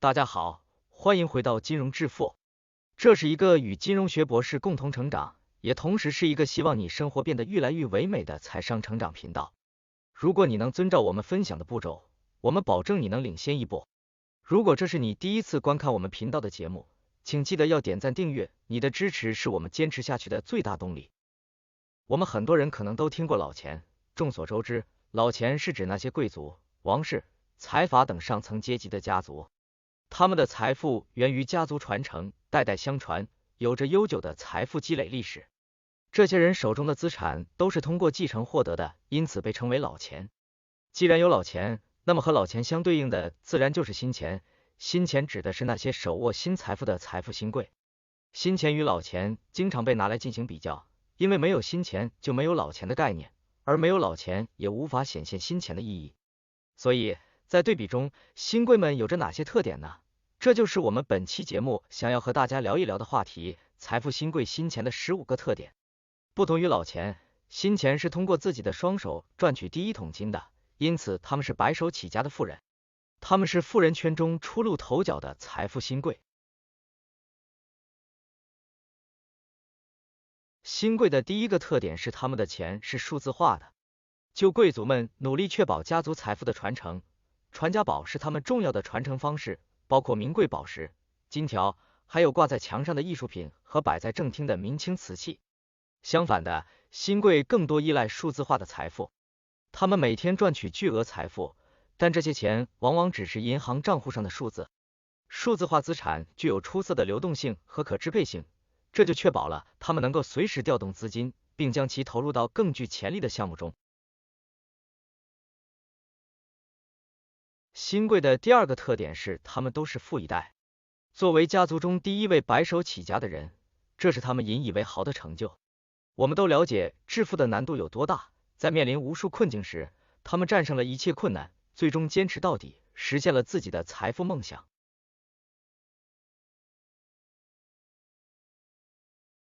大家好，欢迎回到金融致富。这是一个与金融学博士共同成长，也同时是一个希望你生活变得越来越唯美的财商成长频道。如果你能遵照我们分享的步骤，我们保证你能领先一步。如果这是你第一次观看我们频道的节目，请记得要点赞订阅，你的支持是我们坚持下去的最大动力。我们很多人可能都听过老钱，众所周知，老钱是指那些贵族、王室、财阀等上层阶级的家族。他们的财富源于家族传承，代代相传，有着悠久的财富积累历史。这些人手中的资产都是通过继承获得的，因此被称为老钱。既然有老钱，那么和老钱相对应的自然就是新钱。新钱指的是那些手握新财富的财富新贵。新钱与老钱经常被拿来进行比较，因为没有新钱就没有老钱的概念，而没有老钱也无法显现新钱的意义。所以在对比中，新贵们有着哪些特点呢？这就是我们本期节目想要和大家聊一聊的话题：财富新贵新钱的15个特点。不同于老钱，新钱是通过自己的双手赚取第一桶金的，因此他们是白手起家的富人。他们是富人圈中初露头角的财富新贵。新贵的第一个特点是他们的钱是数字化的。旧贵族们努力确保家族财富的传承，传家宝是他们重要的传承方式，包括名贵宝石、金条，还有挂在墙上的艺术品和摆在正厅的明清瓷器。相反的，新贵更多依赖数字化的财富。他们每天赚取巨额财富，但这些钱往往只是银行账户上的数字。数字化资产具有出色的流动性和可支配性，这就确保了他们能够随时调动资金，并将其投入到更具潜力的项目中。新贵的第二个特点是他们都是富一代。作为家族中第一位白手起家的人，这是他们引以为豪的成就。我们都了解致富的难度有多大，在面临无数困境时，他们战胜了一切困难，最终坚持到底，实现了自己的财富梦想。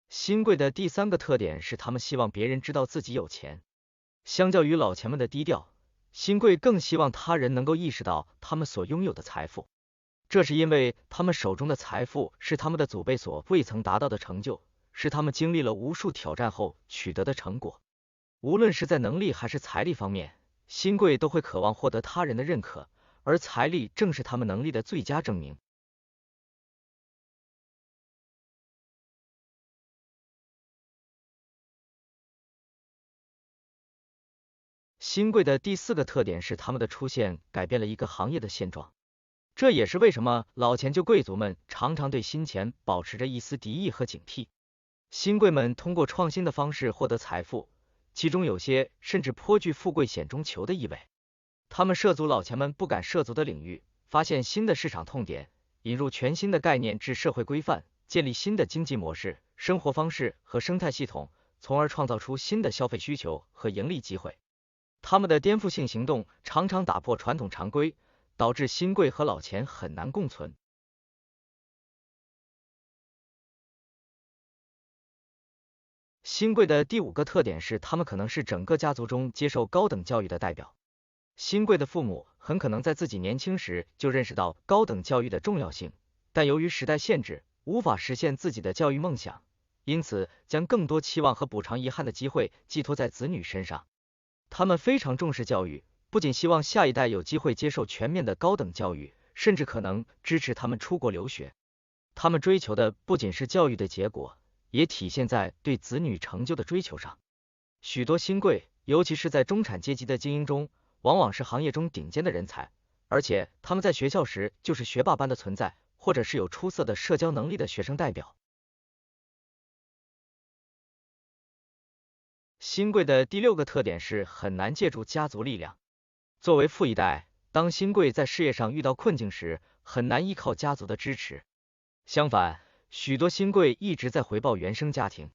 新贵的第三个特点是他们希望别人知道自己有钱。相较于老钱们的低调，新贵更希望他人能够意识到他们所拥有的财富。这是因为他们手中的财富是他们的祖辈所未曾达到的成就，是他们经历了无数挑战后取得的成果。无论是在能力还是财力方面，新贵都会渴望获得他人的认可，而财力正是他们能力的最佳证明。新贵的第四个特点是他们的出现改变了一个行业的现状。这也是为什么老钱旧贵族们常常对新钱保持着一丝敌意和警惕。新贵们通过创新的方式获得财富，其中有些甚至颇具富贵险中求的意味。他们涉足老钱们不敢涉足的领域，发现新的市场痛点，引入全新的概念至社会规范，建立新的经济模式、生活方式和生态系统，从而创造出新的消费需求和盈利机会。他们的颠覆性行动常常打破传统常规，导致新贵和老钱很难共存。新贵的第五个特点是他们可能是整个家族中接受高等教育的代表。新贵的父母很可能在自己年轻时就认识到高等教育的重要性，但由于时代限制，无法实现自己的教育梦想，因此将更多期望和补偿遗憾的机会寄托在子女身上。他们非常重视教育，不仅希望下一代有机会接受全面的高等教育，甚至可能支持他们出国留学。他们追求的不仅是教育的结果，也体现在对子女成就的追求上。许多新贵，尤其是在中产阶级的精英中，往往是行业中顶尖的人才，而且他们在学校时就是学霸般的存在，或者是有出色的社交能力的学生代表。新贵的第六个特点是很难借助家族力量。作为富一代，当新贵在事业上遇到困境时，很难依靠家族的支持。相反，许多新贵一直在回报原生家庭。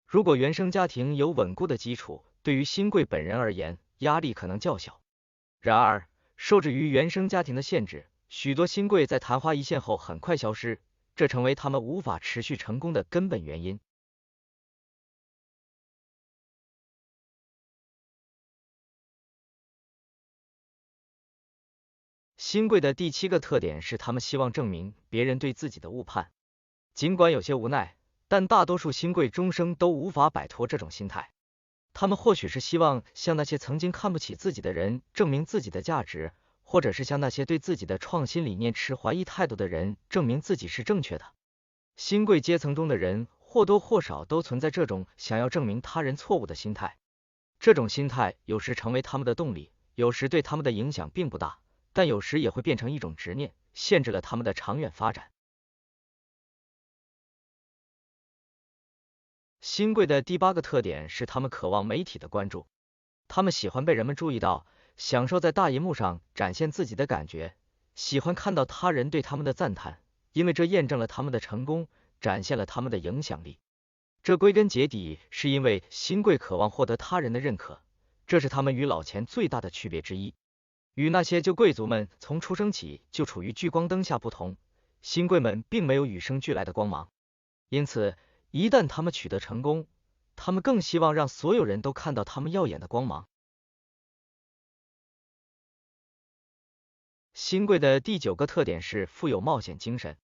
如果原生家庭有稳固的基础，对于新贵本人而言，压力可能较小。然而，受制于原生家庭的限制，许多新贵在昙花一现后很快消失，这成为他们无法持续成功的根本原因。新贵的第7个特点是他们希望证明别人对自己的误判。尽管有些无奈，但大多数新贵终生都无法摆脱这种心态。他们或许是希望向那些曾经看不起自己的人证明自己的价值，或者是向那些对自己的创新理念持怀疑态度的人证明自己是正确的。新贵阶层中的人或多或少都存在这种想要证明他人错误的心态。这种心态有时成为他们的动力，有时对他们的影响并不大，但有时也会变成一种执念，限制了他们的长远发展。新贵的第8个特点是他们渴望媒体的关注。他们喜欢被人们注意到，享受在大荧幕上展现自己的感觉，喜欢看到他人对他们的赞叹，因为这验证了他们的成功，展现了他们的影响力。这归根结底是因为新贵渴望获得他人的认可，这是他们与老钱最大的区别之一。与那些旧贵族们从出生起就处于聚光灯下不同，新贵们并没有与生俱来的光芒，因此一旦他们取得成功，他们更希望让所有人都看到他们耀眼的光芒。新贵的第9个特点是富有冒险精神。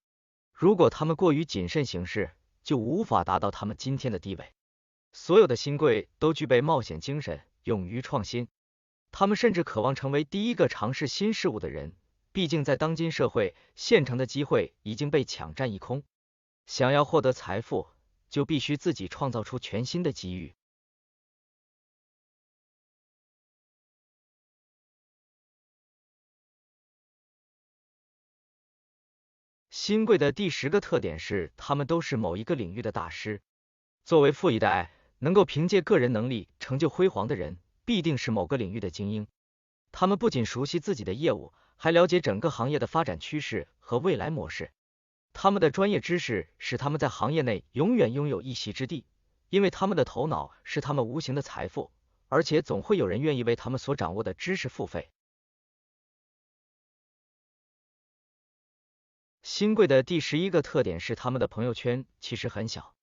如果他们过于谨慎行事，就无法达到他们今天的地位。所有的新贵都具备冒险精神，勇于创新。他们甚至渴望成为第一个尝试新事物的人，毕竟在当今社会，现成的机会已经被抢占一空。想要获得财富，就必须自己创造出全新的机遇。新贵的第10个特点是他们都是某一个领域的大师。作为富一代，能够凭借个人能力成就辉煌的人，必定是某个领域的精英。他们不仅熟悉自己的业务，还了解整个行业的发展趋势和未来模式。他们的专业知识使他们在行业内永远拥有一席之地，因为他们的头脑是他们无形的财富，而且总会有人愿意为他们所掌握的知识付费。新贵的第11个特点是他们的朋友圈其实很小。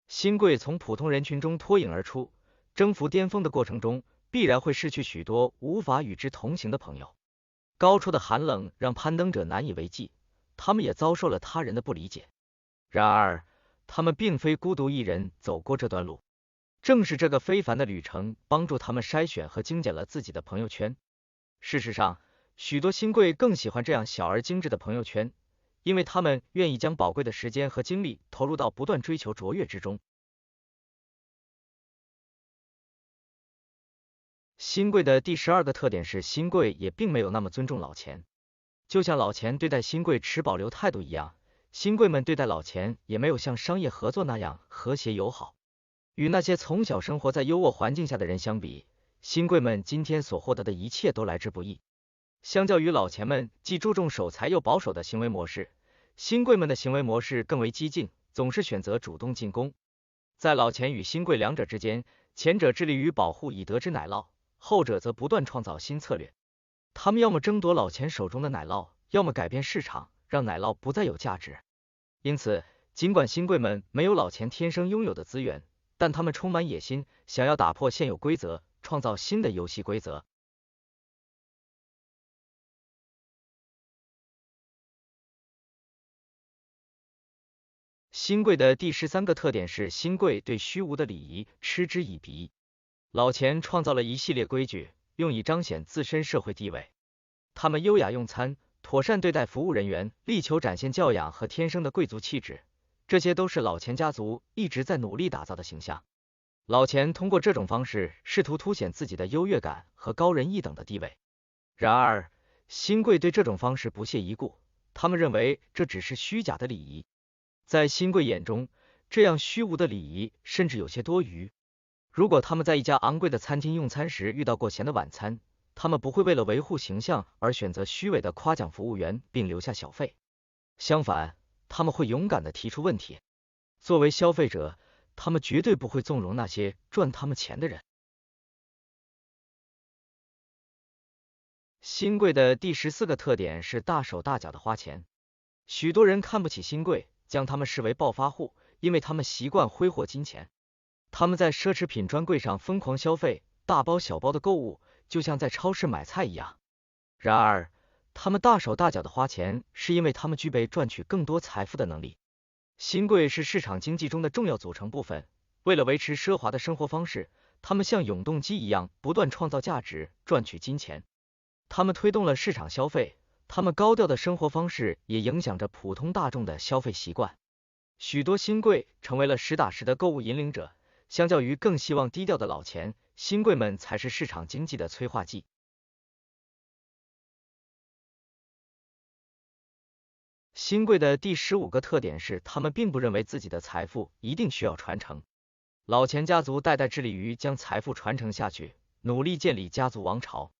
新贵从普通人群中脱颖而出，征服巅峰的过程中，必然会失去许多无法与之同行的朋友。高处的寒冷让攀登者难以为继，他们也遭受了他人的不理解。然而，他们并非孤独一人走过这段路，正是这个非凡的旅程帮助他们筛选和精简了自己的朋友圈。事实上，许多新贵更喜欢这样小而精致的朋友圈，因为他们愿意将宝贵的时间和精力投入到不断追求卓越之中。新贵的第12个特点是新贵也并没有那么尊重老钱。就像老钱对待新贵持保留态度一样，新贵们对待老钱也没有像商业合作那样和谐友好。与那些从小生活在优渥环境下的人相比，新贵们今天所获得的一切都来之不易。相较于老钱们既注重守财又保守的行为模式，新贵们的行为模式更为激进，总是选择主动进攻。在老钱与新贵两者之间，前者致力于保护以得之奶酪，后者则不断创造新策略。他们要么争夺老钱手中的奶酪，要么改变市场，让奶酪不再有价值。因此，尽管新贵们没有老钱天生拥有的资源，但他们充满野心，想要打破现有规则，创造新的游戏规则。新贵的第13个特点是新贵对虚无的礼仪嗤之以鼻。老钱创造了一系列规矩，用以彰显自身社会地位。他们优雅用餐，妥善对待服务人员，力求展现教养和天生的贵族气质，这些都是老钱家族一直在努力打造的形象。老钱通过这种方式试图凸显自己的优越感和高人一等的地位。然而，新贵对这种方式不屑一顾，他们认为这只是虚假的礼仪。在新贵眼中，这样虚无的礼仪甚至有些多余。如果他们在一家昂贵的餐厅用餐时遇到过咸的晚餐，他们不会为了维护形象而选择虚伪的夸奖服务员并留下小费。相反，他们会勇敢地提出问题。作为消费者，他们绝对不会纵容那些赚他们钱的人。新贵的第14个特点是大手大脚的花钱。许多人看不起新贵，将他们视为暴发户，因为他们习惯挥霍金钱。他们在奢侈品专柜上疯狂消费，大包小包的购物，就像在超市买菜一样。然而，他们大手大脚的花钱，是因为他们具备赚取更多财富的能力。新贵是市场经济中的重要组成部分，为了维持奢华的生活方式，他们像永动机一样不断创造价值，赚取金钱。他们推动了市场消费，他们高调的生活方式也影响着普通大众的消费习惯。许多新贵成为了实打实的购物引领者，相较于更希望低调的老钱，新贵们才是市场经济的催化剂。新贵的第15个特点是，他们并不认为自己的财富一定需要传承。老钱家族代代致力于将财富传承下去，努力建立家族王朝。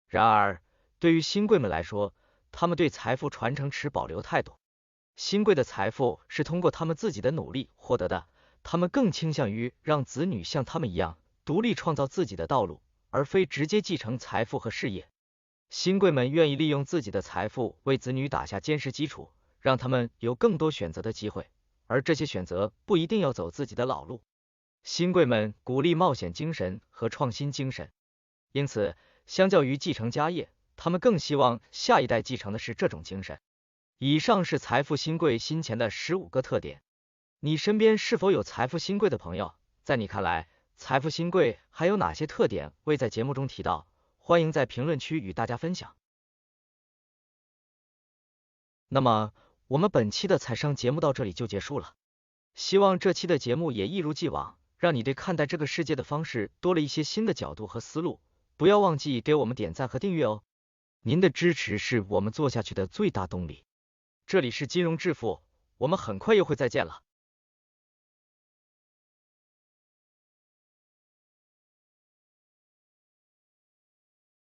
然而，对于新贵们来说，他们对财富传承持保留态度。新贵的财富是通过他们自己的努力获得的，他们更倾向于让子女像他们一样，独立创造自己的道路，而非直接继承财富和事业。新贵们愿意利用自己的财富为子女打下坚实基础，让他们有更多选择的机会，而这些选择不一定要走自己的老路。新贵们鼓励冒险精神和创新精神，因此，相较于继承家业，他们更希望下一代继承的是这种精神。以上是财富新贵新钱的15个特点。你身边是否有财富新贵的朋友？在你看来，财富新贵还有哪些特点未在节目中提到？欢迎在评论区与大家分享。那么，我们本期的财商节目到这里就结束了。希望这期的节目也一如既往，让你对看待这个世界的方式多了一些新的角度和思路。不要忘记给我们点赞和订阅哦，您的支持是我们做下去的最大动力。这里是金融致富，我们很快又会再见了。